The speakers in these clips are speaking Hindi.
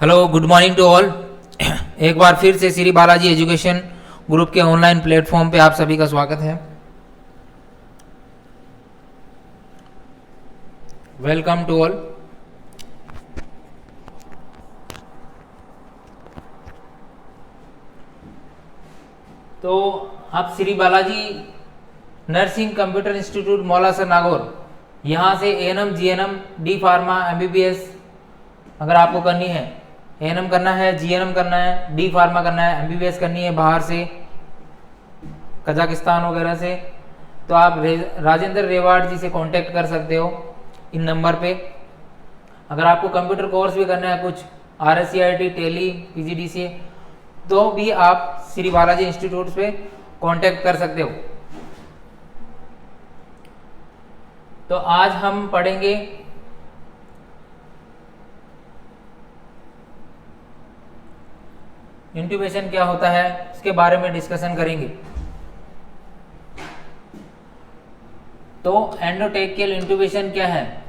Hello, good morning to all. एक बार फिर से श्री बालाजी एजुकेशन ग्रुप के ऑनलाइन प्लेटफॉर्म पे आप सभी का स्वागत है। Welcome to all. तो आप Shri Balaji nursing computer institute Maulasar Nagaur, यहाँ से ANM, GNM, D pharma, MBBS अगर आपको करनी है, एएनएम करना है, जीएनएम करना है, डी फार्मा करना है, एमबीबीएस करनी है बाहर से, कजाकिस्तान वगैरह से, तो आप राजेंद्र रेवाड़ जी से कांटेक्ट कर सकते हो इन नंबर पे। अगर आपको कंप्यूटर कोर्स भी करना है, कुछ आरएससीआईटी, टेली, पीजीडीसीए, तो भी आप श्री बालाजी इंस्टीट्यूट पे कांटेक्ट कर सकते हो। तो आज हम पढ़ेंगे इंट्यूबेशन क्या होता है, इसके बारे में डिस्कशन करेंगे। तो एंडोट्रेकियल इंट्यूबेशन क्या है?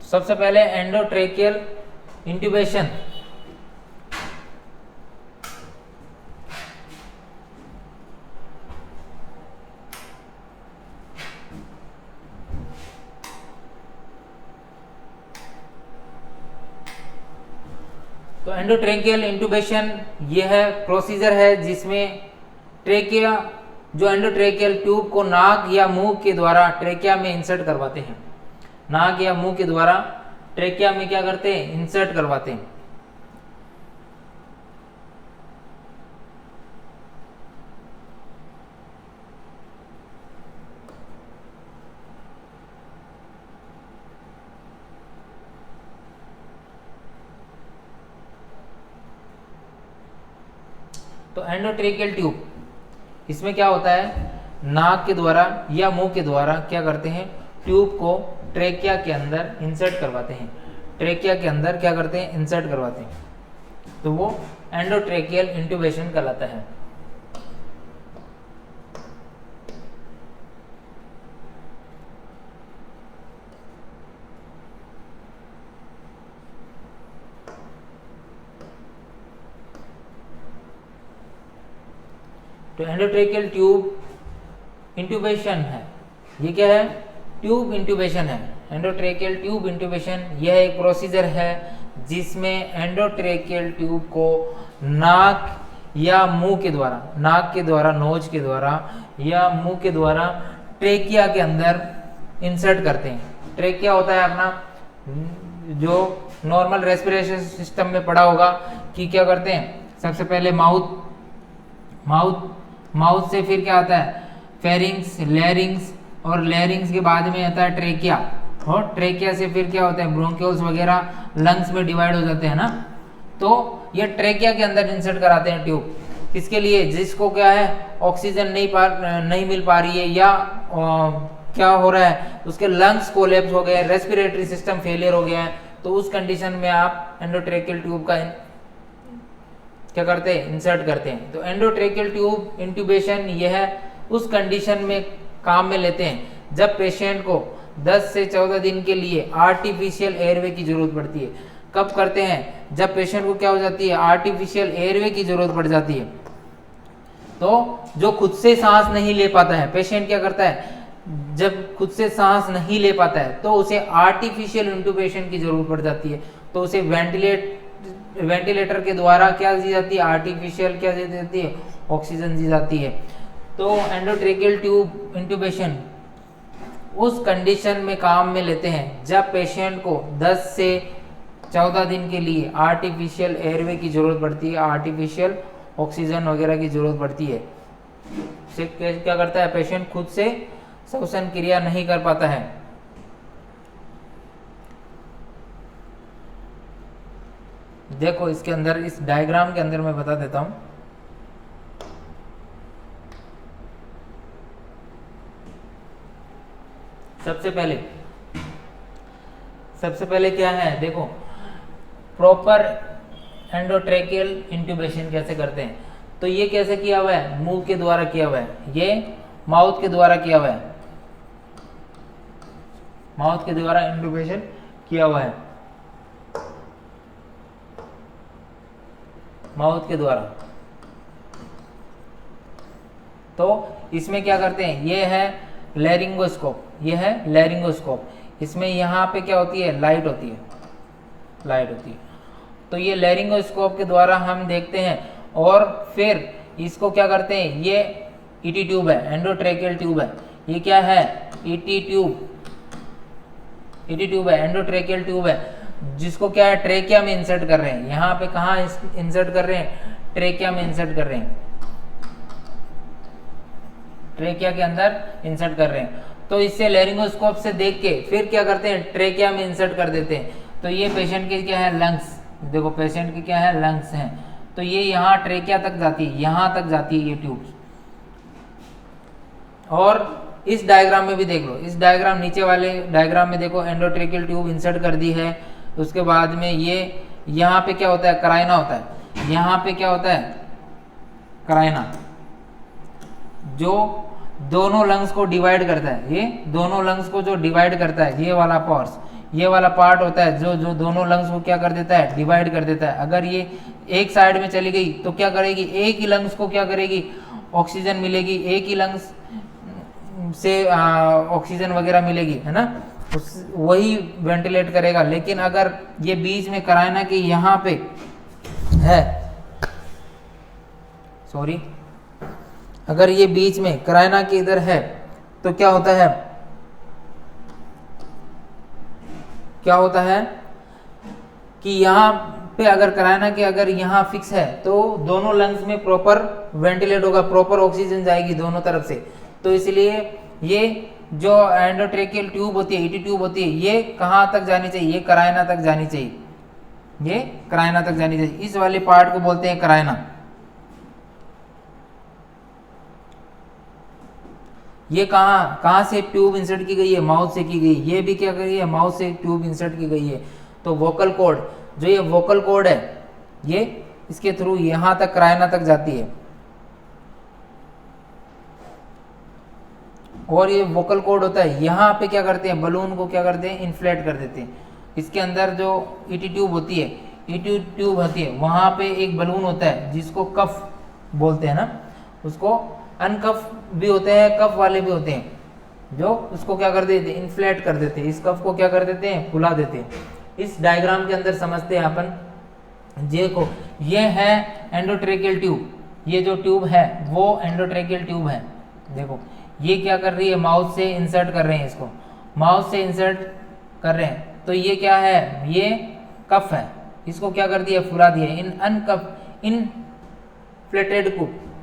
सबसे पहले एंडोट्रेकियल इंट्यूबेशन। तो एंडोट्रेकियल इंट्यूबेशन यह है प्रोसीजर है जिसमें ट्रेकिया, जो एंडोट्रेकियल ट्यूब को नाक या मुंह के द्वारा ट्रेकिया में इंसर्ट करवाते हैं। नाक या मुंह के द्वारा ट्रेकिया में क्या करते हैं? इंसर्ट करवाते हैं। तो एंडोट्रेकियल ट्यूब, इसमें क्या होता है? नाक के द्वारा या मुंह के द्वारा क्या करते हैं? ट्यूब को ट्रेकिया के अंदर इंसर्ट करवाते हैं। ट्रेकिया के अंदर क्या करते हैं? इंसर्ट करवाते हैं। तो वो एंडोट्रेकियल इंट्यूबेशन कहलाता है। तो एंडोट्रेकियल ट्यूब इंट्यूबेशन है। ये क्या है? ट्यूब इंट्यूबेशन है। एंडोट्रेकियल ट्यूब इंट्यूबेशन यह एक प्रोसीजर है जिसमें एंडोट्रेकियल ट्यूब को नाक या मुंह के द्वारा, नाक के द्वारा, नोज के द्वारा या मुंह के द्वारा ट्रेकिया के अंदर इंसर्ट करते हैं। ट्रेकिया होता है अपना, जो नॉर्मल रेस्पिरेशन सिस्टम में पढ़ा होगा कि क्या करते हैं? सबसे पहले माउथ से फिर क्या आता है? फेरिंग्स, लेरिंग्स, और लेरिंग्स के बाद में आता है ट्रेकिया, और ट्रेकिया से फिर क्या होता है? ब्रोंकियोल्स वगैरह लंग्स में डिवाइड हो जाते हैं ना। तो ये ट्रेकिया के अंदर इंसर्ट कराते हैं ट्यूब। किसके लिए? जिसको क्या है? ऑक्सीजन नहीं मिल पा रही है, या क्या हो रहा है? उसके लंग्स कोलैप्स हो गए, रेस्पिरेटरी सिस्टम फेलियर हो गया है। तो उस कंडीशन में आप एंडोट्रेकियल ट्यूब का क्या करते हैं? इंसर्ट करते हैं। तो एंडोट्रेकियल ट्यूब इंट्यूबेशन यह उस कंडीशन में काम में लेते हैं जब पेशेंट को 10 से 14 दिन के लिए आर्टिफिशियल एयरवे की जरूरत पड़ती है। कब करते हैं? जब पेशेंट को क्या हो जाती है? आर्टिफिशियल एयरवे की जरूरत पड़ जाती है। तो जो खुद से सांस नहीं ले पाता है, पेशेंट क्या करता है? जब खुद से सांस नहीं ले पाता है तो उसे आर्टिफिशियल इंट्यूबेशन की जरूरत पड़ जाती है। तो उसे वेंटिलेटर के द्वारा क्या दी जाती है? आर्टिफिशियल क्या दी जाती है? ऑक्सीजन दी जाती है। तो एंडोट्रेकियल ट्यूब इंट्यूबेशन उस कंडीशन में काम में लेते हैं जब पेशेंट को 10 से 14 दिन के लिए आर्टिफिशियल एयरवे की जरूरत पड़ती है, आर्टिफिशियल ऑक्सीजन वगैरह की जरूरत पड़ती है। क्या करता है? पेशेंट खुद से श्वसन क्रिया नहीं कर पाता है। देखो इसके अंदर, इस डायग्राम के अंदर मैं बता देता हूं। सबसे पहले सबसे पहले क्या है देखो, प्रॉपर एंडोट्रेकियल इंट्यूबेशन कैसे करते हैं। तो ये कैसे किया हुआ है, मुंह के द्वारा किया हुआ है, ये माउथ के द्वारा किया हुआ है, माउथ के द्वारा इंट्यूबेशन किया हुआ है, माउथ के द्वारा। तो इसमें क्या करते हैं, ये है लैरिंगोस्कोप, ये है लैरिंगोस्कोप। इसमें यहाँ पे क्या होती है, लाइट होती है, लाइट होती है। तो ये लैरिंगोस्कोप के द्वारा हम देखते हैं और फिर इसको क्या करते हैं, ये ईटी ट्यूब है, एंडोट्रेकियल ट्यूब है। ये क्या है, ईटी ट्यूब, ईटी ट्यूब है, एंडोट्रेकियल ट्यूब है, जिसको क्या है ट्रेकिया में इंसर्ट कर रहे हैं। यहाँ पे कहाँ इंसर्ट कर रहे हैं, ट्रेकिया में इंसर्ट कर रहे हैं, ट्रेकिया के अंदर इंसर्ट कर रहे हैं। तो इससे लैरिंगोस्कोप से देख के फिर क्या करते हैं, ट्रेकिया में इंसर्ट कर देते हैं। तो ये पेशेंट के क्या है, लंग्स, देखो पेशेंट की क्या है, लंग्स हैं। तो ये यहाँ ट्रेकिया तक जाती है, यहाँ तक जाती है ये ट्यूब। और इस डायग्राम में भी देख लो, इस डायग्राम नीचे वाले डायग्राम में देखो, एंडोट्रेकियल ट्यूब इंसर्ट कर दी है। उसके बाद में ये यहाँ पे क्या होता है, कराइना होता है। यहाँ पे क्या होता है, कराइना, जो दोनों लंग्स को डिवाइड करता है। ये दोनों लंग्स को जो डिवाइड करता है, ये वाला पार्ट, ये वाला पार्ट होता है जो जो दोनों लंग्स को क्या कर देता है, डिवाइड कर देता है। अगर ये एक साइड में चली गई तो क्या करेगी, एक ही लंग्स को क्या करेगी, ऑक्सीजन मिलेगी, एक ही लंग्स से ऑक्सीजन वगैरह मिलेगी, है ना, वही वेंटिलेट करेगा। लेकिन अगर ये बीच में कराइना के यहाँ पे है, सॉरी, अगर ये बीच में कराइना के इधर है तो क्या होता है, क्या होता है कि यहाँ पे अगर कराइना के अगर यहाँ फिक्स है तो दोनों लंग्स में प्रॉपर वेंटिलेट होगा, प्रॉपर ऑक्सीजन जाएगी दोनों तरफ से। तो इसलिए ये जो एंडोट्रेकियल ट्यूब होती है, ईटी ट्यूब होती है, ये कहाँ तक जानी चाहिए, ये कराइना तक जानी चाहिए, ये कराइना तक जानी चाहिए। इस वाले पार्ट को बोलते हैं कराइना। ये कहाँ से ट्यूब इंसर्ट की गई है, माउथ से की गई। ये भी क्या करी है, माउथ से ट्यूब इंसर्ट की गई है। तो वोकल कॉर्ड, जो ये वोकल कॉर्ड है, ये इसके थ्रू यहाँ तक कराइना तक जाती है। और ये वोकल कॉर्ड होता है, यहाँ पे क्या करते हैं, बलून को क्या करते हैं, इन्फ्लेट कर देते हैं। इसके अंदर जो ईटी ट्यूब होती है, ईटी ट्यूब होती है, वहाँ पे एक बलून होता है जिसको कफ बोलते हैं ना, उसको अनकफ भी होते हैं, कफ वाले भी होते हैं, जो उसको क्या कर देते हैं, इन्फ्लेट कर देते हैं। इस कफ को क्या कर देते हैं, फुला देते हैं। इस डायग्राम के अंदर समझते हैं अपन। जे को ये है एंडोट्रेकियल ट्यूब, ये जो ट्यूब है वो एंडोट्रेकियल ट्यूब है। देखो ये क्या कर रही है, माउथ से इंसर्ट कर रहे हैं, इसको माउथ से इंसर्ट कर रहे हैं। तो ये क्या है, ये कफ है, इसको क्या कर दिया, फुला दिया। इन अनकफ इनफ्लेटेड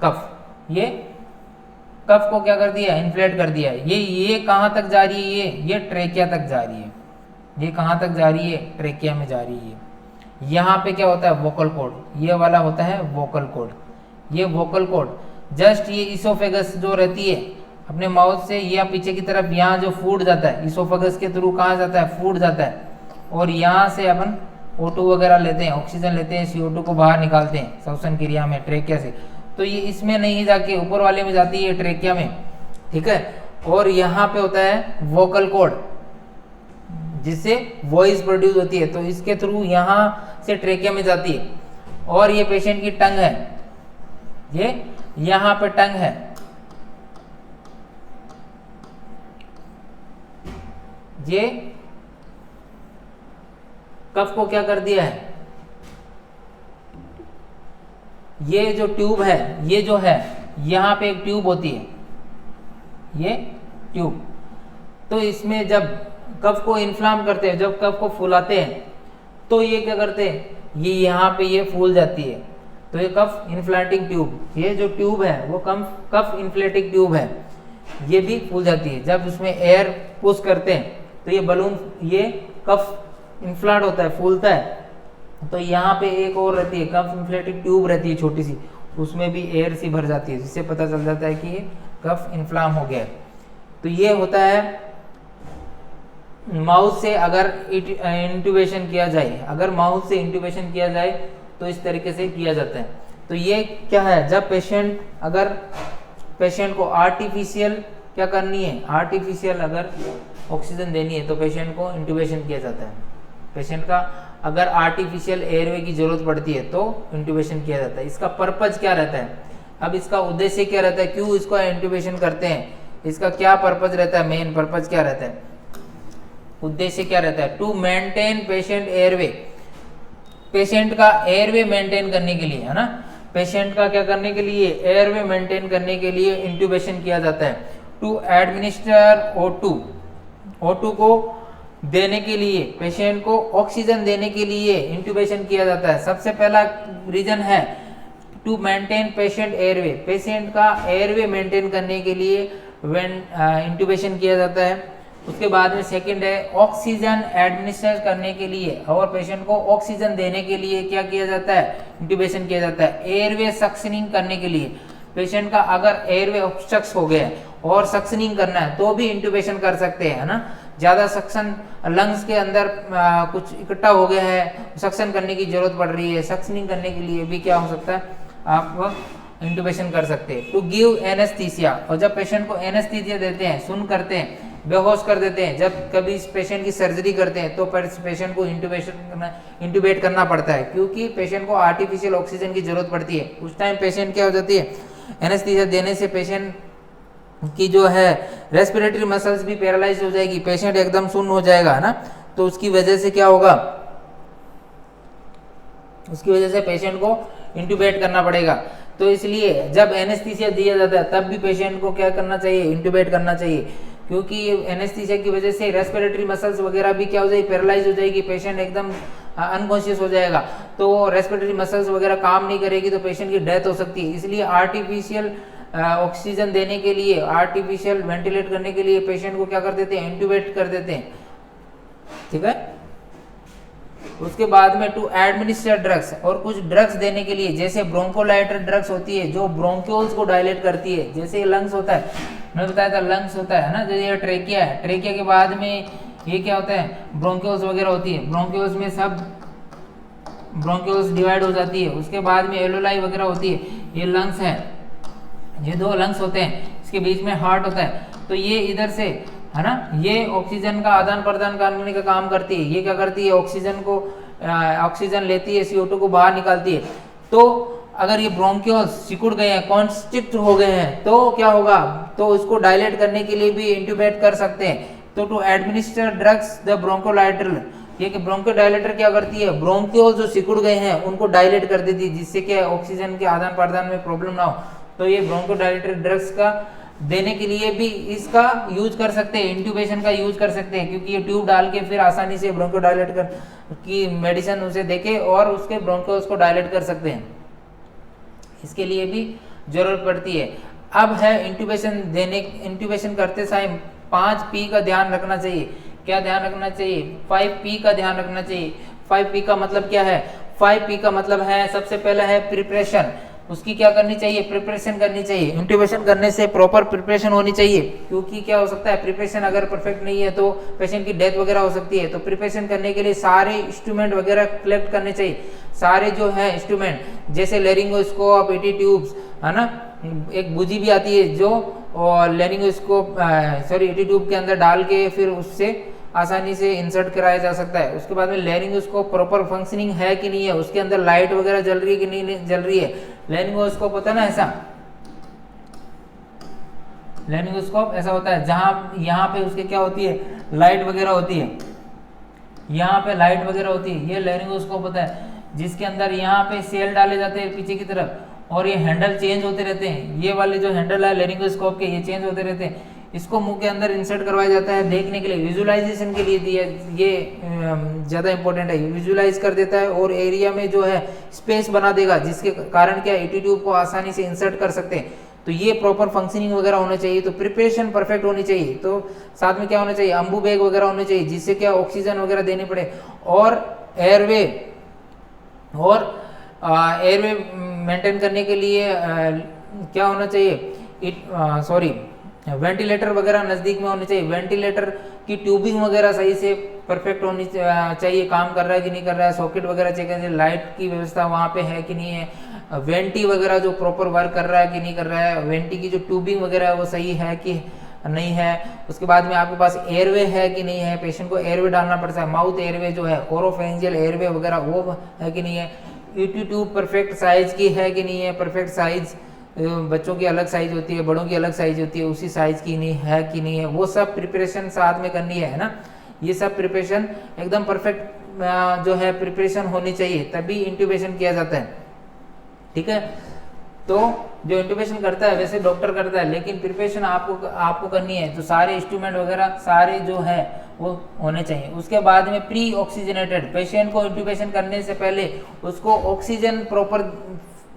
कफ, ये कफ को क्या कर दिया, इन्फ्लेट कर दिया। ये कहाँ तक जा रही है, ये ट्रेकिया तक जा रही है। ये कहाँ तक जा रही है, ट्रेकिया में जा रही है। यहाँ पे क्या होता है, वोकल कॉर्ड, ये वाला होता है वोकल कॉर्ड। ये वोकल कॉर्ड जस्ट ये इसोफेगस जो रहती है अपने माउथ से या पीछे की तरफ, यहाँ जो फूड जाता है इसोफेगस के थ्रू, कहाँ जाता है, फूड जाता है। और यहाँ से अपन O2 वगैरह लेते हैं, ऑक्सीजन लेते हैं, CO2 को बाहर निकालते हैं श्वसन क्रिया में ट्रेकिया से। तो ये इसमें नहीं जाके ऊपर वाले में जाती है, ट्रेकिया में, ठीक है। और यहाँ पे होता है वोकल कॉर्ड, जिससे वॉइस प्रोड्यूस होती है। तो इसके थ्रू यहाँ से ट्रेकिया में जाती है। और ये पेशेंट की टंग है, ये यहाँ पे टंग है, ये कफ को क्या कर दिया है, ये जो ट्यूब है, ये जो है यहाँ पे एक ट्यूब होती है, ये ट्यूब। तो इसमें जब कफ को इन्फ्लाम करते हैं, जब कफ को फुलाते हैं, तो ये क्या करते हैं, ये यहाँ पे ये फूल जाती है। तो ये कफ इन्फ्लेटिंग ट्यूब, ये जो ट्यूब है वो कफ इन्फ्लेटिंग ट्यूब है, ये भी फूल जाती है। जब उसमें एयर पुश करते हैं तो ये बलून, ये कफ इन्फ्लाट होता है, फूलता है। तो यहाँ पे एक और रहती है, कफ इन्फ्लेटिंग ट्यूब रहती है छोटी सी, उसमें भी एयर सी भर जाती है, जिससे पता चल जाता है कि ये कफ इन्फ्लाम हो गया है। तो ये होता है माउथ से अगर इंट्यूबेशन किया जाए, अगर माउथ से इंट्यूबेशन किया जाए तो इस तरीके से किया जाता है। तो ये क्या है, जब पेशेंट, अगर पेशेंट को आर्टिफिशियल क्या करनी है, आर्टिफिशियल अगर ऑक्सीजन देनी है तो पेशेंट को इंट्यूबेशन किया जाता है। पेशेंट का अगर आर्टिफिशियल एयरवे की जरूरत पड़ती है तो इंट्यूबेशन किया जाता है। इसका पर्पज क्या रहता है, अब इसका उद्देश्य क्या रहता है, क्यों इसको इंट्यूबेशन करते हैं, इसका क्या पर्पज रहता है, मेन पर्पज क्या रहता है, उद्देश्य क्या रहता है, to maintain patient airway, patient का एयरवे मेंटेन करने के लिए, है ना, पेशेंट का क्या करने के लिए, एयरवे मेंटेन करने के लिए इंट्यूबेशन किया जाता है। टू एडमिनिस्टर O2, O2 को देने के लिए, पेशेंट को ऑक्सीजन देने के लिए इंट्यूबेशन किया जाता है। सबसे पहला रीजन है to maintain patient airway, patient का एयरवे मेंटेन करने के लिए इंट्यूबेशन किया जाता है। उसके बाद में सेकंड है ऑक्सीजन एडमिनिस्टर करने के लिए, और पेशेंट को ऑक्सीजन देने के लिए क्या किया जाता है, इंट्यूबेशन किया जाता है। एयरवे सक्शनिंग करने के लिए, पेशेंट का अगर एयरवे ऑब्स्ट्रक्ट हो गया और सक्शनिंग करना है तो भी इंट्यूबेशन कर सकते हैं, है ना, ज्यादा सक्शन लंग्स के अंदर कुछ इकट्ठा हो गया है, सक्शन करने की जरूरत पड़ रही है, सक्शनिंग करने के लिए भी क्या हो सकता है, आप इंट्यूबेशन कर सकते हैं। टू गिव एनेस्थीसिया, और जब पेशेंट को एनेस्थीसिया देते हैं, सुन करते हैं, बेहोश कर देते हैं, जब कभी इस पेशेंट की सर्जरी करते हैं तो पेशेंट को इंट्यूबेट करना पड़ता है, क्योंकि पेशेंट को आर्टिफिशियल ऑक्सीजन की जरूरत पड़ती है। उस टाइम पेशेंट क्या हो जाती है, एनेस्थीसिया देने से पेशेंट की जो है रेस्पिरेटरी मसल्स भी पैरालाइज हो जाएगी, पेशेंट एकदम सुन्न हो जाएगा, है ना, तो उसकी वजह से क्या होगा, उसकी वजह से पेशेंट को इंट्यूबेट करना पड़ेगा। तो इसलिए जब एनेस्थीसिया दिया जाता है तब भी पेशेंट को क्या करना चाहिए, इंट्यूबेट करना चाहिए, क्योंकि एनेस्थीसिया की वजह से रेस्पिरेटरी मसल्स वगैरह भी क्या हो जाएगी, पैरालाइज हो जाएगी, पेशेंट एकदम अनकॉन्शियस हो जाएगा, तो रेस्पिरेटरी मसल्स वगैरह काम नहीं करेगी तो पेशेंट की डेथ हो सकती है। इसलिए आर्टिफिशियल ऑक्सीजन देने के लिए, आर्टिफिशियल वेंटिलेट करने के लिए पेशेंट को क्या कर देते हैं, इंट्यूबेट कर देते हैं, ठीक है। उसके बाद में टू एडमिनिस्टर ड्रग्स, और कुछ ड्रग्स देने के लिए, जैसे ब्रोंकोलाइटर ड्रग्स होती है जो ब्रोंक्यूल्स को डायलेट करती है, जैसे लंग्स होता है, मैंने बताया था लंग्स होता है ना, जो ये ट्रेकिया है, ट्रेकिया के बाद में ये क्या होता है, ब्रोंक्यूल्स वगैरह होती है, ब्रोंक्यूल्स में सब ब्रोंक्यूल्स डिवाइड हो जाती है। उसके बाद में एलोलाई वगैरह होती है, ये लंग्स है, ये दो लंग्स होते हैं, इसके बीच में हार्ट होता है, तो ये इधर से, है ना, ये ऑक्सीजन का आदान प्रदान करने का काम करती है। ये क्या करती है, ऑक्सीजन को ऑक्सीजन लेती है, CO2 को बाहर निकालती है। तो अगर ये ब्रोंक्यूल्स सिकुड़ गए हैं, कॉन्स्ट्रिक्ट हो गए हैं, तो क्या होगा, तो उसको डायलेट करने के लिए भी इंट्यूबेट कर सकते हैं। तो टू एडमिनिस्टर ड्रग्स द ब्रोंकोलाइटर, ये कि ब्रोंकोडायलेटर क्या करती है, ब्रोंक्यूल्स जो सिकुड़ गए हैं उनको डायलेट कर देती है, जिससे कि ऑक्सीजन के आदान प्रदान में प्रॉब्लम ना हो। तो ये ब्रोंकोडायलेटर ड्रग्स का देने के लिए भी इसका यूज कर सकते हैं, इंट्यूबेशन का यूज कर सकते हैं, क्योंकि ये ट्यूब डाल के फिर आसानी से ब्रोंकोडायलेटर की मेडिसिन उसे देके और उसके ब्रोंकोस को डायलेट कर सकते हैं, इसके लिए भी जरूरत पड़ती है। अब है इंट्यूबेशन देने, इंट्यूबेशन करते समय 5P का ध्यान रखना चाहिए। क्या ध्यान रखना चाहिए, 5P का ध्यान रखना चाहिए। 5P का मतलब क्या है, 5P का मतलब है, सबसे पहला है प्रिपरेशन, उसकी क्या करनी चाहिए, प्रिपरेशन करनी चाहिए। इंट्यूबेशन करने से प्रॉपर प्रिपरेशन होनी चाहिए, क्योंकि क्या हो सकता है, प्रिपरेशन अगर परफेक्ट नहीं है तो पेशेंट की डेथ वगैरह हो सकती है। तो प्रिपरेशन करने के लिए सारे इंस्ट्रूमेंट वगैरह कलेक्ट करने चाहिए, सारे जो है इंस्ट्रूमेंट, जैसे लेरिंगोस्कोप, ET ट्यूब्स, है ना, एक बुझी भी आती है जो लेरिंगोस्कोप ET ट्यूब के अंदर डाल के फिर उससे आसानी से इंसर्ट कराया जा सकता है। उसके बाद में लेरिंगोस्कोप प्रॉपर फंक्शनिंग है कि नहीं है, उसके अंदर लाइट वगैरह जल रही है कि नहीं जल रही है। लेरिंगोस्कोप होता है ना ऐसा, लेरिंगोस्कोप ऐसा होता है जहां यहाँ पे उसके क्या होती है, लाइट वगैरह होती है, यहाँ पे लाइट वगैरह होती है, ये लेरिंगोस्कोप होता है, जिसके अंदर यहाँ पे सेल डाले जाते हैं पीछे की तरफ, और ये हैंडल चेंज होते रहते हैं। ये वाले जो हैंडल है लेरिंगोस्कोप के, ये चेंज होते रहते हैं। इसको मुंह के अंदर इंसर्ट करवाया जाता है देखने के लिए, विजुअलाइजेशन के लिए दिया, ये ज़्यादा इंपॉर्टेंट है, विजुअलाइज कर देता है और एरिया में जो है स्पेस बना देगा, जिसके कारण क्या ET ट्यूब को आसानी से इंसर्ट कर सकते हैं। तो ये प्रॉपर फंक्शनिंग वगैरह होना चाहिए, तो प्रिपरेशन परफेक्ट होनी चाहिए। तो साथ में क्या होना चाहिए, अम्बू बैग वगैरह होने चाहिए, जिससे क्या ऑक्सीजन वगैरह देनी पड़े, और एयरवे मेंटेन करने के लिए क्या होना चाहिए, वेंटिलेटर वगैरह नज़दीक में होने चाहिए, वेंटिलेटर की ट्यूबिंग वगैरह सही से परफेक्ट होनी चाहिए, काम कर रहा है कि नहीं कर रहा है, सॉकेट वगैरह चेक करना चाहिए, लाइट की व्यवस्था वहाँ पे है कि नहीं है, वेंटी वगैरह जो प्रॉपर वर्क कर रहा है कि नहीं कर रहा है, वेंटी की जो ट्यूबिंग वगैरह है वो सही है कि नहीं है। उसके बाद में आपके पास एयरवे है कि नहीं है, पेशेंट को एयरवे डालना पड़ता है, माउथ एयरवे जो है, ओरोफेंजियल एयरवे वगैरह वो है कि नहीं है, ईटी ट्यूब परफेक्ट साइज की है कि नहीं है, परफेक्ट साइज, बच्चों की अलग साइज होती है, बड़ों की अलग साइज होती है, उसी साइज की नहीं है कि नहीं है, वो सब प्रिपरेशन साथ में करनी है ना। ये सब प्रिपरेशन एकदम परफेक्ट जो है प्रिपरेशन होनी चाहिए, तभी इंट्यूबेशन किया जाता है, ठीक है। तो जो इंट्यूबेशन करता है वैसे डॉक्टर करता है, लेकिन प्रिपरेशन आपको करनी है, तो सारे इंस्ट्रूमेंट वगैरह सारे जो है वो होने चाहिए। उसके बाद में प्री ऑक्सीजनेटेड, पेशेंट को इंट्यूबेशन करने से पहले उसको ऑक्सीजन प्रॉपर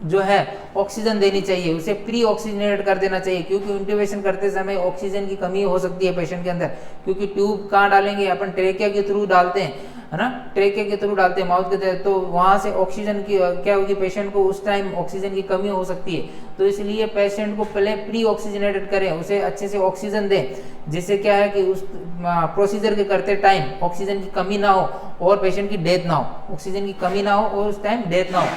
जो है ऑक्सीजन देनी चाहिए, उसे प्री ऑक्सीजनेट कर देना चाहिए, क्योंकि इंट्यूबेशन करते समय ऑक्सीजन की कमी हो सकती है पेशेंट के अंदर, क्योंकि ट्यूब कहाँ डालेंगे अपन, ट्रेकिया के थ्रू डालते हैं, है ना, ट्रेकिया के थ्रू डालते हैं माउथ के, तो वहां से ऑक्सीजन की क्या होगी, पेशेंट को उस टाइम ऑक्सीजन की कमी हो सकती है, तो इसलिए पेशेंट को पहले प्री ऑक्सीजनेटेड करें, उसे अच्छे से ऑक्सीजन दें, जिससे क्या है कि उस प्रोसीजर के करते टाइम ऑक्सीजन की कमी ना हो और पेशेंट की डेथ ना हो, ऑक्सीजन की कमी ना हो और उस टाइम डेथ ना हो।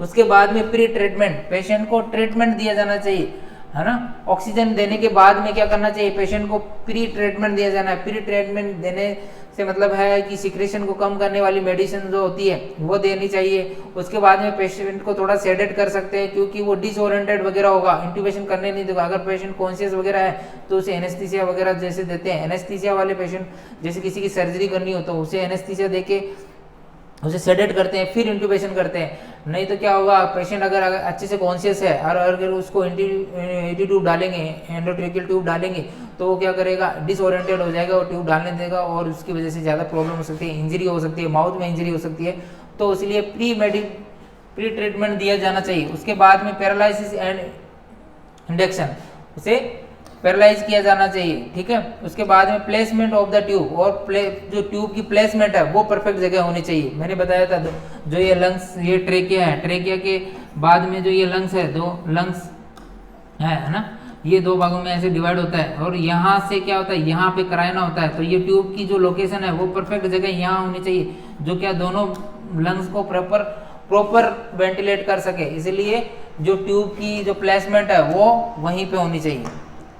उसके बाद में प्री ट्रीटमेंट, पेशेंट को ट्रीटमेंट दिया जाना चाहिए, है ना, ऑक्सीजन देने के बाद में क्या करना चाहिए, पेशेंट को प्री ट्रीटमेंट दिया जाना है। प्री ट्रीटमेंट देने से मतलब है कि सिक्रेशन को कम करने वाली मेडिसिन जो होती है वो देनी चाहिए। उसके बाद में पेशेंट को थोड़ा सेडेट कर सकते हैं, क्योंकि वो डिसओरिएंटेड वगैरह होगा, इंट्यूबेशन करने नहीं देगा। अगर पेशेंट कॉन्शियस वगैरह है तो उसे एनेस्थीसिया वगैरह जैसे देते हैं, एनेस्थीसिया वाले पेशेंट जैसे किसी की सर्जरी करनी हो तो उसे एनेस्थीसिया देके उसे सेडेट करते हैं, फिर इंट्यूबेशन करते हैं। नहीं तो क्या होगा, पेशेंट अगर अच्छे से कॉन्शियस है और अगर उसको एंटी ट्यूब डालेंगे, एंडोट्रेकियल ट्यूब डालेंगे, तो वो क्या करेगा, डिसओरिएंटेड हो जाएगा और ट्यूब डालने देगा, और उसकी वजह से ज़्यादा प्रॉब्लम हो सकती है, इंजरी हो सकती है, माउथ में इंजरी हो सकती है। तो इसलिए प्री ट्रीटमेंट दिया जाना चाहिए। उसके बाद में पैरालिसिस एंड इंडक्शन, उसे पैरालाइज किया जाना चाहिए, ठीक है। उसके बाद में प्लेसमेंट ऑफ द ट्यूब, और जो ट्यूब की प्लेसमेंट है वो परफेक्ट जगह होनी चाहिए। मैंने बताया था जो ये लंग्स, ये ट्रेकिया है, ट्रेकिया के बाद में जो ये लंग्स है, दो लंग्स है ना, ये दो भागों में ऐसे डिवाइड होता है, और यहाँ से क्या होता है, यहाँ पे करायना होता है, तो ये ट्यूब की जो लोकेशन है वो परफेक्ट जगह यहाँ होनी चाहिए, जो क्या दोनों लंग्स को प्रॉपर वेंटिलेट कर सके, इसलिए जो ट्यूब की जो प्लेसमेंट है वो वहीं पे होनी चाहिए।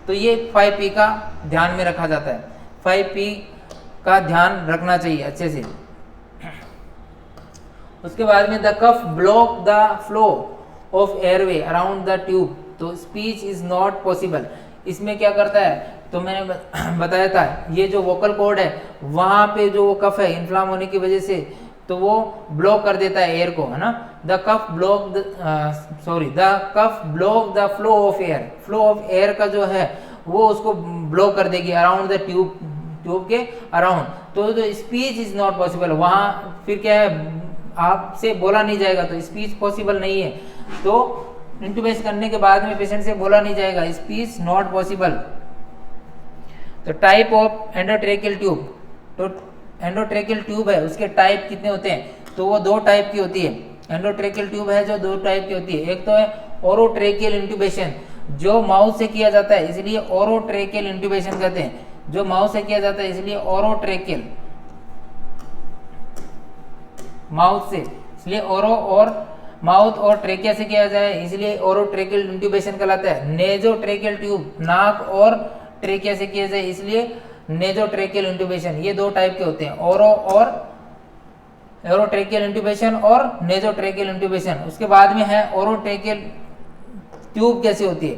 तो ये 5P का ध्यान में रखा जाता है, 5P का ध्यान रखना चाहिए अच्छे से। उसके बाद में the cuff block the flow of airway around the tube, तो स्पीच इज नॉट पॉसिबल। इसमें क्या करता है, तो मैंने बताया था, ये जो वोकल कॉर्ड है वहां पे जो वो कफ है इन्फ्लाम होने की वजह से, तो वो ब्लॉक कर देता है एयर को, है ना। The cuff block the flow of air, flow of air का जो है वो उसको ब्लॉक कर देगी अराउंड द ट्यूब के अराउंड, तो स्पीच इज नॉट पॉसिबल। वहाँ फिर क्या है, आपसे बोला नहीं जाएगा, तो स्पीच पॉसिबल नहीं है, तो इंट्यूबेशन करने के बाद में पेशेंट से बोला नहीं जाएगा, स्पीच नॉट पॉसिबल। तो टाइप ऑफ एंडोट्रेकियल ट्यूब, तो एंडोट्रेकियल ट्यूब है उसके टाइप कितने होते हैं, तो वो दो टाइप की होती है। एंडोट्रेकियल ट्यूब है जो दो टाइप की होती है, एक तो है ओरोट्रेकियल इंट्यूबेशन, जो माउथ से किया जाता है इसलिए ओरोट्रेकियल इंट्यूबेशन कहते हैं, जो माउथ से किया जाता है इसलिए ओरोट्रेकियल, माउथ से, इसलिए ओरो और माउथ और ट्रेकिया से किया जाए इसलिए ओरोट्रेकियल इंट्यूबेशन कहलाता है। नेजोट्रेकियल ट्यूब, नाक और ट्रेकिया से किया जाए इसलिए नेजोट्रेकियल इंट्यूबेशन। ये दो टाइप के होते हैं, ओरोट्रेकियल इंट्यूबेशन और नेजोट्रेकियल इंट्यूबेशन। उसके बाद में है ओरोट्रेकियल ट्यूब कैसी होती है,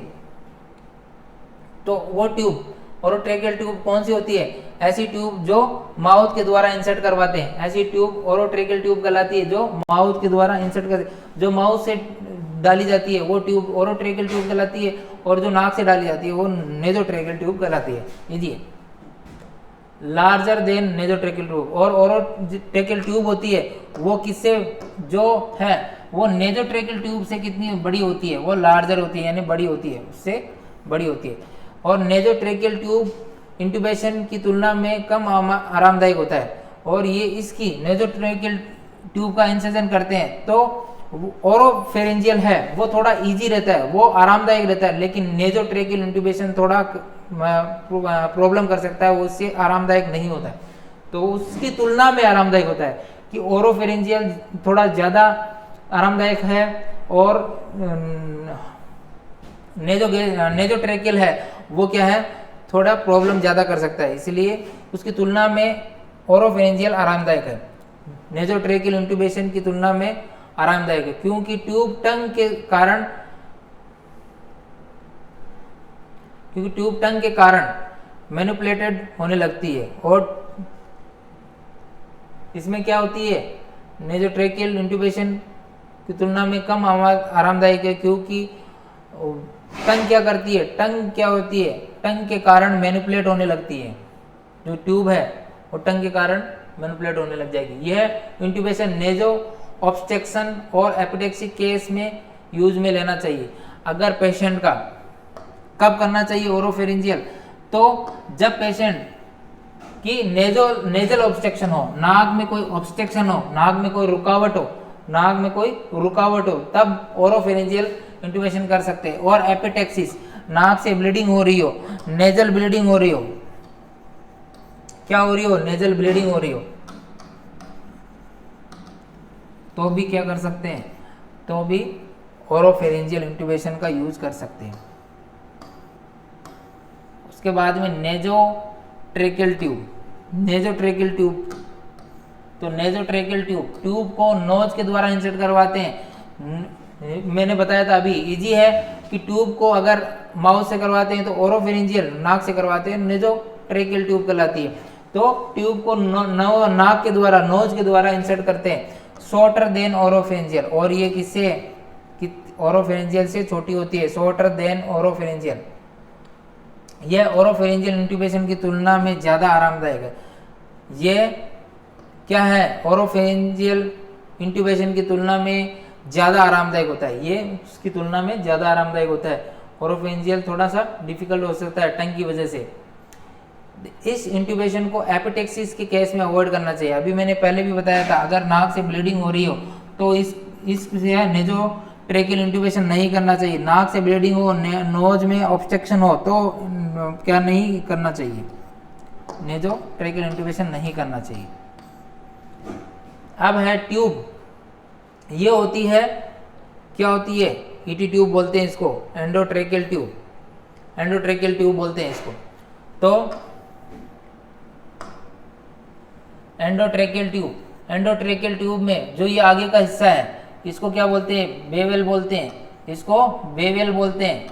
तो वो ट्यूब ओरोट्रेकियल ट्यूब कौन सी होती है, ऐसी ट्यूब जो माउथ के द्वारा इंसर्ट करवाते हैं, ऐसी ट्यूब ओरोट्रेकियल ट्यूब कहलाती है, जो माउथ के द्वारा इंसर्ट करते, जो माउथ से डाली जाती है वो ट्यूब ओरोट्रेकियल ट्यूब कहलाती है, और जो नाक से डाली जाती है वो नेजोट्रेकियल ट्यूब कहलाती है। ये लार्जर देन नेजोट्रेकियल ट्यूब, और ओरोट्रेकियल ट्यूब होती है वो किससे जो है वो नेजोट्रेकियल ट्यूब से कितनी बड़ी होती है, वो लार्जर होती है, यानी बड़ी होती है, उससे बड़ी होती है। और नेजोट्रेकियल ट्यूब इंट्यूबेशन की तुलना में कम आरामदायक होता है, और ये इसकी नेजोट्रेकियल ट्यूब का इंसर्जन करते हैं तो ओरोफेरेंजियल है वो थोड़ा इजी रहता है, वो आरामदायक रहता है, लेकिन नेजोट्रेकियल इंट्यूबेशन थोड़ा प्रॉब्लम कर सकता है, वो उससे आरामदायक नहीं होता है। तो उसकी तुलना में आरामदायक होता है कि ओरोफेरेंजियल थोड़ा ज़्यादा आरामदायक है और नेजोट्रेकियल है वो क्या है, थोड़ा प्रॉब्लम ज़्यादा कर सकता है, इसलिए उसकी तुलना में ओरोफेरेंजियल आरामदायक है, नेजोट्रेकियल इंट्यूबेशन की तुलना में आरामदायक है, क्योंकि ट्यूब टंग के कारण मैनिपुलेटेड होने लगती है, और इसमें क्या होती है, नेजोट्रेकियल इंट्यूबेशन की तुलना में कम आरामदायक है, क्योंकि टंग क्या करती है, टंग क्या होती है, टंग के कारण मैनिपुलेट होने लगती है, जो ट्यूब है वो टंग के कारण मैनिपुलेट होने लग जाएगी। यह इंट्यूबेशन नेजो ऑब्स्ट्रक्शन और एपिडेक्सिक केस में यूज में लेना चाहिए। अगर पेशेंट का कब करना चाहिए ओरोफेरेंजियल, तो जब पेशेंट की नेजल ऑब्स्ट्रक्शन हो, नाक में कोई ऑब्स्ट्रक्शन हो, नाक में कोई रुकावट हो, तब ओरोफेरेंजियल इंट्यूबेशन कर सकते हैं। और एपिटेक्सिस, नाक से ब्लीडिंग हो रही हो, नेजल ब्लीडिंग हो रही हो, क्या हो रही हो, नेजल ब्लीडिंग हो रही हो, तो भी क्या कर सकते हैं, तो भी ओरोफेरेंजियल इंट्यूबेशन का यूज कर सकते हैं। उसके बाद में नेजोट्रेकियल ट्यूब, तो नेजोट्रेकियल ट्यूब को नोज के द्वारा इंसर्ट करवाते हैं। मैंने बताया था अभी, इजी है कि ट्यूब को अगर माउथ से करवाते हैं तो ओरोफेरेंजियल, नाक से करवाते हैं नेजोट्रेकियल ट्यूब कहलाती है। तो ट्यूब को नाक के द्वारा, नोज के द्वारा इंसर्ट करते हैं, शॉर्टर देन ओरोफेरेंजियल, और ये किससे, ओरोफेरेंजियल से छोटी होती है, शॉर्टर देन ओरोफेरेंजियल। यह ओरोफेरेंजियल इंट्यूबेशन की तुलना में ज़्यादा आरामदायक है। ये क्या है, ओरोफेरेंजियल इंट्यूबेशन की तुलना में ज़्यादा आरामदायक होता है, ये उसकी तुलना में ज़्यादा आरामदायक होता है। ओरोफेरेंजियल थोड़ा सा डिफिकल्ट हो सकता है टंग की वजह से। इस इंट्यूबेशन को एपिटेक्सिस के केस में अवॉइड करना चाहिए। अभी मैंने पहले भी बताया था, अगर नाक से ब्लीडिंग हो रही हो तो इस नेजोट्रेकियल इंट्यूबेशन नहीं करना चाहिए। नाक से ब्लीडिंग हो, नोज में ऑब्स्ट्रक्शन हो तो क्या नहीं करना चाहिए, नेजोट्रेकियल इंट्यूबेशन नहीं करना चाहिए। अब है ट्यूब, ये होती है, क्या होती है, ईटी ट्यूब बोलते हैं इसको, एंडोट्रेकियल ट्यूब बोलते हैं इसको। तो एंडोट्रेकियल ट्यूब में जो ये आगे का हिस्सा है इसको क्या बोलते हैं, बेवेल बोलते हैं, इसको बेवेल बोलते हैं।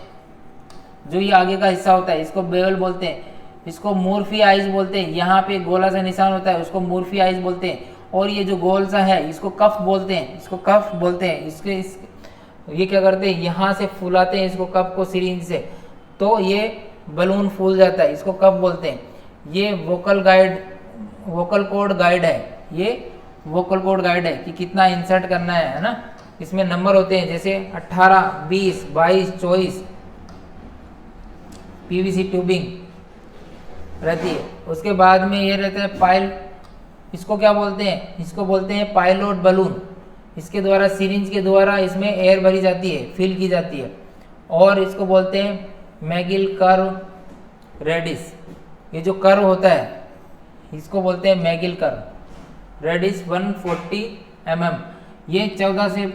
जो ये आगे का हिस्सा होता है इसको बेवेल बोलते हैं, इसको मूर्फी आइज बोलते हैं। यहाँ पे गोला सा निशान होता है उसको मूर्फी आइज बोलते हैं, और ये जो गोल सा है इसको कफ बोलते हैं, ये क्या करते हैं, यहाँ से फुलाते हैं इसको, कफ को सिरिंज से, तो ये बलून फूल जाता है, इसको कफ बोलते हैं। ये वोकल कॉर्ड गाइड है कि कितना इंसर्ट करना है ना। इसमें नंबर होते हैं जैसे 18, 20, 22, 24 पीवीसी ट्यूबिंग रहती है। उसके बाद में ये रहता है पाइल, इसको क्या बोलते हैं, इसको बोलते हैं पायलट बलून। इसके द्वारा सिरिंज के द्वारा इसमें एयर भरी जाती है, फिल की जाती है, और इसको बोलते हैं मैगिल कर्व रेडिस। ये जो कर्व होता है इसको बोलते हैं मैगिल कर्व रेडिस 140 mm। ये 14 से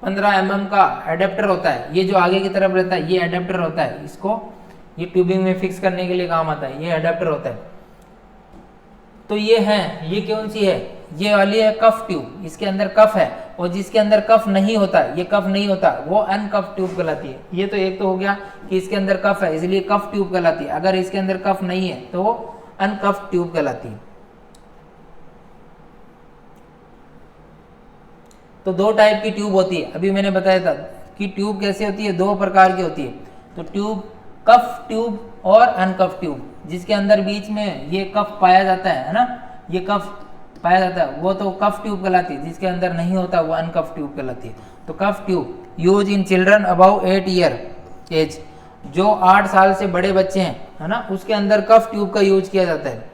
15 mm का एडेप्टर होता है। ये जो आगे की तरफ रहता है ये एडेप्टर होता है, इसको ये ट्यूबिंग में फिक्स करने के लिए काम आता है, ये एडेप्टर होता है। तो ये है, ये कौन सी है, ये वाली है कफ ट्यूब, इसके अंदर कफ है, और जिसके अंदर कफ नहीं होता, ये कफ नहीं होता, वो अनकफ ट्यूब कहलाती है। ये तो एक तो हो गया कि इसके अंदर कफ है इसलिए कफ ट्यूब कहलाती है, अगर इसके अंदर कफ नहीं है तो वो अनकफ ट्यूब कहलाती है। तो दो टाइप की ट्यूब होती है, अभी मैंने बताया था कि ट्यूब कैसे होती है, दो प्रकार की होती है। तो ट्यूब, कफ ट्यूब और अनकफ ट्यूब, जिसके अंदर बीच में ये कफ पाया जाता है ना, ये कफ पाया जाता है, वो तो कफ ट्यूब कहलाती है। जिसके अंदर नहीं होता वो अनकफ ट्यूब कहलाती है। तो cuff tube use in children above 8 year age, जो 8 साल से बड़े बच्चे हैं है ना, उसके अंदर कफ ट्यूब का यूज किया जाता है।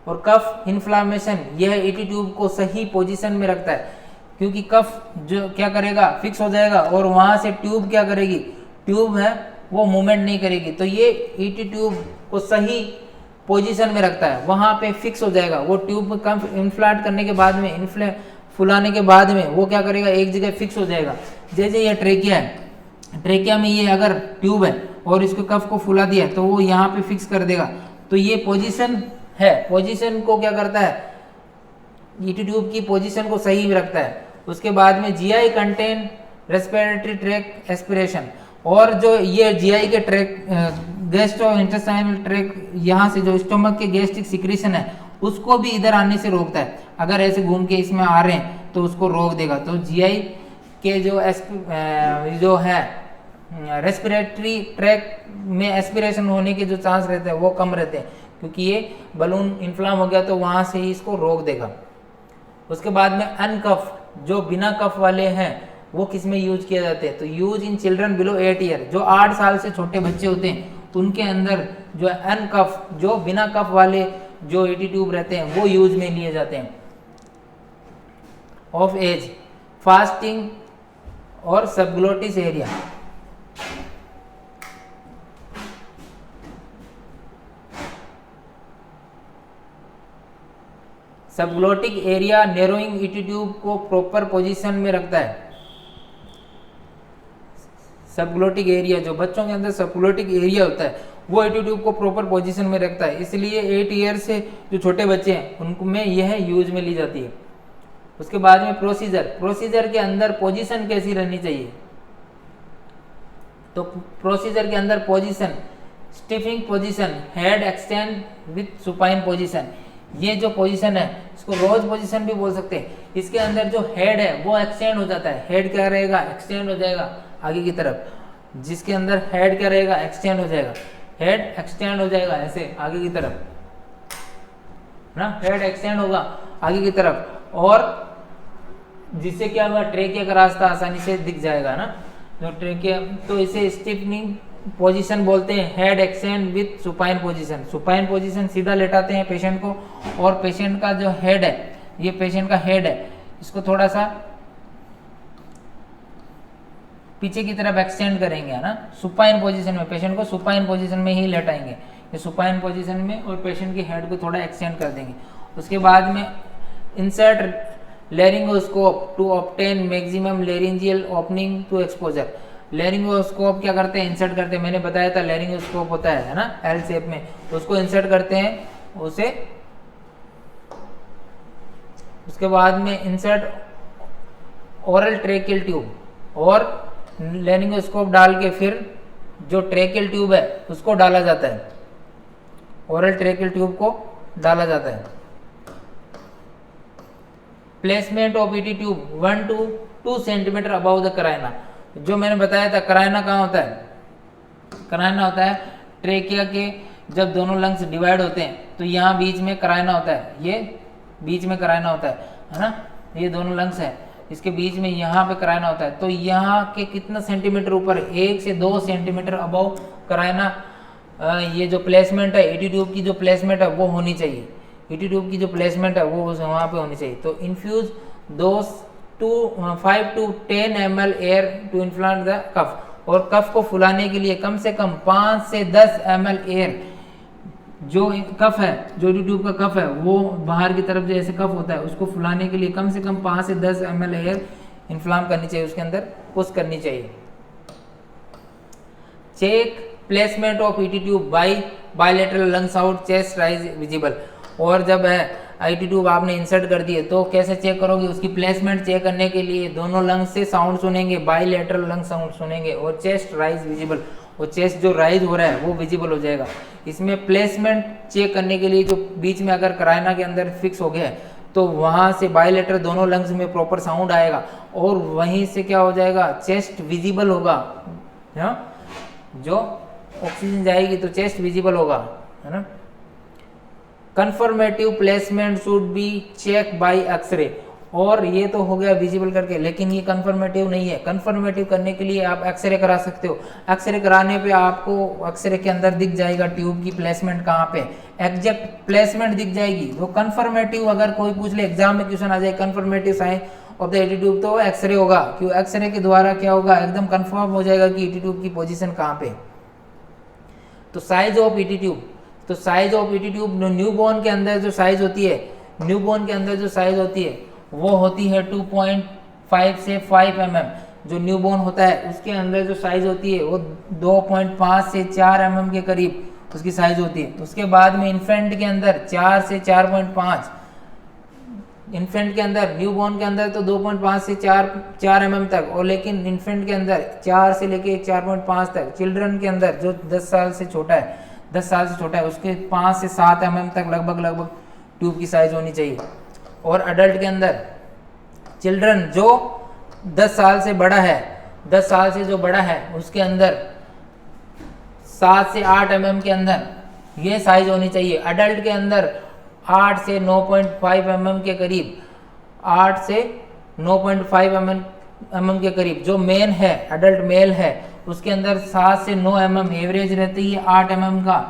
और कफ इन्फ्लामेशन यह ईटी ट्यूब को सही पोजीशन में रखता है, क्योंकि कफ जो क्या करेगा, फिक्स हो जाएगा और वहां से ट्यूब क्या करेगी, ट्यूब है वो मूवमेंट नहीं करेगी। तो ये ईटी ट्यूब को सही पोजीशन में रखता है, वहां पे फिक्स हो जाएगा। वो ट्यूब कम इन्फ्लाट करने के बाद में, फुलाने के बाद में वो क्या करेगा, एक जगह फिक्स हो जाएगा। जैसे ये ट्रेकिया है, ट्रेकिया में ये अगर ट्यूब है और इसको कफ को फुला दिया तो वो यहाँ पे फिक्स कर देगा। तो ये पोजीशन है, पोजीशन को क्या करता है, ईटी ट्यूब की पोजीशन को सही में रखता है। उसके बाद में GI contain respiratory tract aspiration, और जो ये जीआई के ट्रैक गैस्ट्रोइंटेस्टाइनल ट्रैक, यहाँ से जो स्टोमक के गैस्ट्रिक सिक्रीशन है उसको भी इधर आने से रोकता है। अगर ऐसे घूम के इसमें आ रहे हैं तो उसको रोक देगा। तो जीआई के जो है रेस्पिरेटरी ट्रैक में एस्पिरेशन होने के जो चांस रहते हैं वो कम रहते हैं, क्योंकि ये बलून इन्फ्लाम हो गया तो वहां से ही इसको रोक देगा। उसके बाद में अनकफ, जो बिना कफ वाले हैं वो किस में यूज किए जाते हैं, तो use in children below 8 year, जो 8 साल से छोटे बच्चे होते हैं उनके अंदर जो अनकफ, जो बिना कफ वाले जो ईटी ट्यूब रहते हैं वो यूज में लिए जाते हैं। ऑफ एज, फास्टिंग और subglottis area, subglottic area narrowing ET tube को प्रॉपर पोजीशन में रखता है। सबग्लोटिक एरिया, जो बच्चों के अंदर सबग्लोटिक एरिया होता है वो ईटी ट्यूब को प्रॉपर पोजीशन में रखता है, इसलिए 8 ईयर से जो छोटे बच्चे हैं उनको में यह यूज में ली जाती है। उसके बाद में प्रोसीजर, प्रोसीजर के अंदर पोजीशन कैसी रहनी चाहिए, तो प्रोसीजर के अंदर position, sniffing position, head extend with supine position, ये जो पोजीशन है इसको रोज पोजीशन भी बोल सकते हैं। इसके अंदर जो हेड है वो एक्सटेंड हो जाता है, हेड क्या रहेगा, एक्सटेंड हो जाएगा आगे की तरफ, जिसके अंदर हेड क्या रहेगा, एक्सटेंड हो जाएगा, हेड एक्सटेंड हो जाएगा ऐसे आगे की तरफ ना, हेड एक्सटेंड होगा आगे की तरफ, और जिससे क्या होगा, ट्रेकिया का रास्ता आसानी से दिख जाएगा ना, जो ट्रेकिया, तो इसे स्टिफनिंग पोजीशन बोलते हैं, head extend with supine position. Supine position सीधा लेटाते हैं पेशेंट को, और पेशेंट का जो हेड है, ये पेशेंट का हेड है, इसको थोड़ा सा पीछे की तरफ एक्सटेंड करेंगे, है ना, सुपाइन पोजीशन में, पेशेंट को सुपाइन पोजीशन में ही लेटाएंगे, ये सुपाइन पोजीशन में, और पेशेंट की हेड को थोड़ा एक्सटेंड कर देंगे। उसके बाद में insert laryngoscope to obtain maximum laryngeal opening to exposure. Laryngoscope क्या करते हैं, इंसर्ट करते हैं, मैंने बताया था लैरिंगोस्कोप होता है ना, एल शेप में, उसको इंसर्ट करते हैं उसे। उसके बाद में इंसर्ट ओरल ट्रेकियल ट्यूब, और लैरिंगोस्कोप डाल के फिर जो ट्रेकियल ट्यूब है उसको डाला जाता है, ओरल ट्रेकियल ट्यूब को डाला जाता है। Placement of ET tube 1 to 2 centimetre above the carina, जो मैंने बताया था कराइना कहाँ होता है, कराइना होता है ट्रेकिया के, जब दोनों लंग्स डिवाइड होते हैं तो यहाँ बीच में कराइना होता है, ये बीच में कराइना होता है ना, ये दोनों लंग्स है, इसके बीच में यहाँ पे कराइना होता है। तो यहाँ के कितना सेंटीमीटर ऊपर, 1 से 2 सेंटीमीटर अबव कराइना, ये जो प्लेसमेंट है ईटी ट्यूब की, जो प्लेसमेंट है वो होनी चाहिए, ईटी ट्यूब की जो प्लेसमेंट है वो वहाँ पे होनी चाहिए। तो infuse 5 to 10 ml air to inflate the cuff, और कफ को फुलाने के लिए कम से कम 5 से 10 ml एयर, जो कफ है, जो ट्यूब का कफ है वो बाहर की तरफ जो ऐसे कफ होता है उसको फुलाने के लिए कम से कम 5 से 10 ml एयर इन्फ्लाम करनी चाहिए, उसके अंदर पुश करनी चाहिए। Check placement of ET tube by bilateral lungs out chest rise visible, और जब है ईटी ट्यूब आपने इंसर्ट कर दिए तो कैसे चेक करोगे, उसकी प्लेसमेंट चेक करने के लिए दोनों लंग्स से साउंड सुनेंगे, बायलैटरल लंग साउंड सुनेंगे, और चेस्ट राइज विजिबल, और चेस्ट जो राइज हो रहा है वो विजिबल हो जाएगा। इसमें प्लेसमेंट चेक करने के लिए जो बीच में अगर कराइना के अंदर फिक्स हो गया है तो वहां से बायलैटरल दोनों लंग्स में प्रॉपर साउंड आएगा, और वहीं से क्या हो जाएगा, चेस्ट विजिबल होगा, जो ऑक्सीजन जाएगी तो चेस्ट विजिबल होगा, है ना। Confirmative placement should be check by xray, और ये तो हो गया विजिबल करके, लेकिन ये कंफर्मेटिव नहीं है। कंफर्मेटिव करने के लिए आप एक्सरे करा सकते हो। एक्सरे कराने पे आपको एक्सरे के अंदर दिख जाएगा ट्यूब की प्लेसमेंट कहाँ पे, एग्जैक्ट प्लेसमेंट दिख जाएगी। तो कंफर्मेटिव अगर कोई पूछ ले एग्जाम में क्वेश्चन आ जाए confirmative sign of the ET tube, तो एक्सरे होगा। क्यों, एक्सरे के द्वारा क्या होगा, एकदम कंफर्म हो जाएगा कि ईटी ट्यूब की पोजीशन कहाँ पे। तो साइज ऑफ ईटी ट्यूब, तो size of ET tube newborn के अंदर जो साइज होती है, न्यूबॉर्न के अंदर जो साइज होती है वो होती है 2.5 से 5 mm। जो न्यूबॉर्न होता है उसके अंदर जो साइज होती है वो 2.5 से 4 mm के करीब उसकी साइज होती है। उसके बाद में इन्फेंट के अंदर 4 से 4.5, इन्फेंट के अंदर, न्यूबॉर्न के अंदर तो 2.5 से 4 mm तक, और लेकिन इन्फेंट के अंदर 4 से लेके 4.5 तक। चिल्ड्रन के अंदर जो 10 साल से छोटा है, 10 साल से छोटा है, उसके 5 से 7 mm तक लगभग ट्यूब की साइज होनी चाहिए। और अडल्ट के अंदर, चिल्ड्रन जो 10 साल से बड़ा है, 10 साल से जो बड़ा है उसके अंदर 7 से 8 mm के अंदर ये साइज होनी चाहिए। अडल्ट के अंदर 8 से 9.5 mm के करीब, 8 से 9.5 mm के करीब जो मेन है, अडल्ट मेल है, उसके अंदर 7 से 9 mm एवरेज रहती है 8 mm का।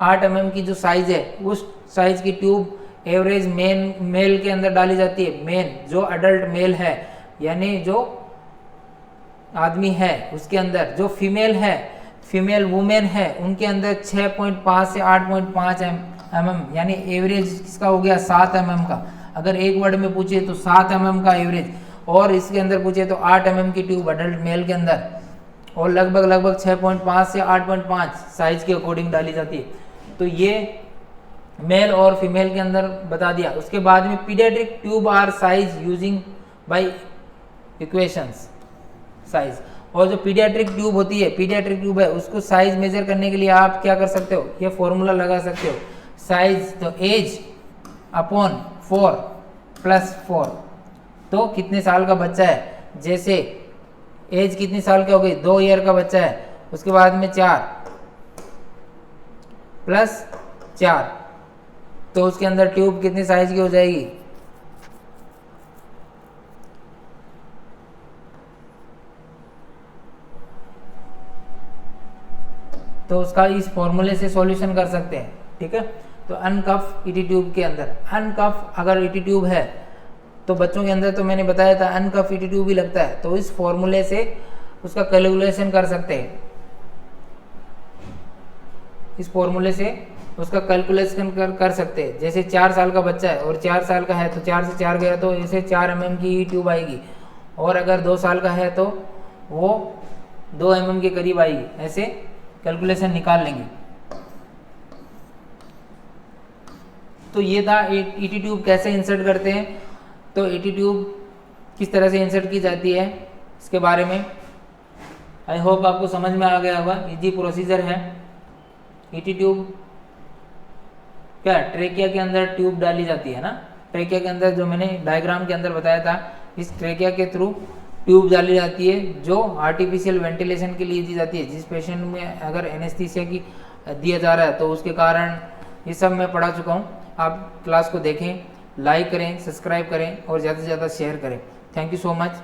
8 mm की जो साइज है उस साइज की ट्यूब एवरेज मेल के अंदर डाली जाती है। मेन जो अडल्ट मेल है यानी जो आदमी है उसके अंदर, जो फीमेल है, फीमेल वुमेन है, उनके अंदर 6.5 से 8.5 mm यानी एवरेज इसका हो गया 7 mm का। अगर एक वर्ड में पूछे तो 7 mm का एवरेज, और इसके अंदर पूछे तो 8 mm की ट्यूब अडल्ट मेल के अंदर, और लगभग 6.5 से 8.5 साइज के अकॉर्डिंग डाली जाती है। तो ये मेल और फीमेल के अंदर बता दिया। उसके बाद में paediatric tube are size using by equations size. और जो पीडियाट्रिक ट्यूब होती है, पीडियाट्रिक ट्यूब है, उसको साइज मेजर करने के लिए आप क्या कर सकते हो, ये फॉर्मूला लगा सकते हो। साइज तो एज अपॉन 4 प्लस 4, तो कितने साल का बच्चा है, जैसे एज कितनी साल की हो गई, 2 ईयर का बच्चा है, उसके बाद में 4 प्लस 4, तो उसके अंदर ट्यूब कितनी साइज की हो जाएगी, तो उसका इस फॉर्मूले से सॉल्यूशन कर सकते हैं। ठीक है, तो अनकफ ईटी ट्यूब के अंदर, अनकफ अगर ईटी ट्यूब है तो बच्चों के अंदर तो मैंने बताया था अनकफ ईटी ट्यूब भी लगता है, तो इस फॉर्मूले से उसका कैलकुलेशन कर सकते हैं। इस फॉर्मूले से उसका कैलकुलेशन कर सकते हैं। जैसे 4 साल का बच्चा है और 4 साल का है तो 4 से 4 गया तो इसे 4 mm की ट्यूब आएगी, और अगर 2 साल का है तो वो 2 mm के करीब आएगी। ऐसे कैलकुलेशन निकाल लेंगे। तो ये था एक ईटी ट्यूब कैसे इंसर्ट करते हैं। तो ईटी ट्यूब किस तरह से इंसर्ट की जाती है इसके बारे में आई होप आपको समझ में आ गया होगा। इजी प्रोसीजर है। ईटी ट्यूब क्या, ट्रेकिया के अंदर ट्यूब डाली जाती है ना, ट्रेकिया के अंदर जो मैंने डायग्राम के अंदर बताया था, इस ट्रेकिया के थ्रू ट्यूब डाली जाती है जो आर्टिफिशियल वेंटिलेशन के लिए दी जाती है। जिस पेशेंट में अगर एनेस्थीसिया की दिया जा रहा है तो उसके कारण ये सब मैं पढ़ा चुका हूँ। आप क्लास को देखें, लाइक करें, सब्सक्राइब करें और ज़्यादा से ज़्यादा शेयर करें। Thank you so much.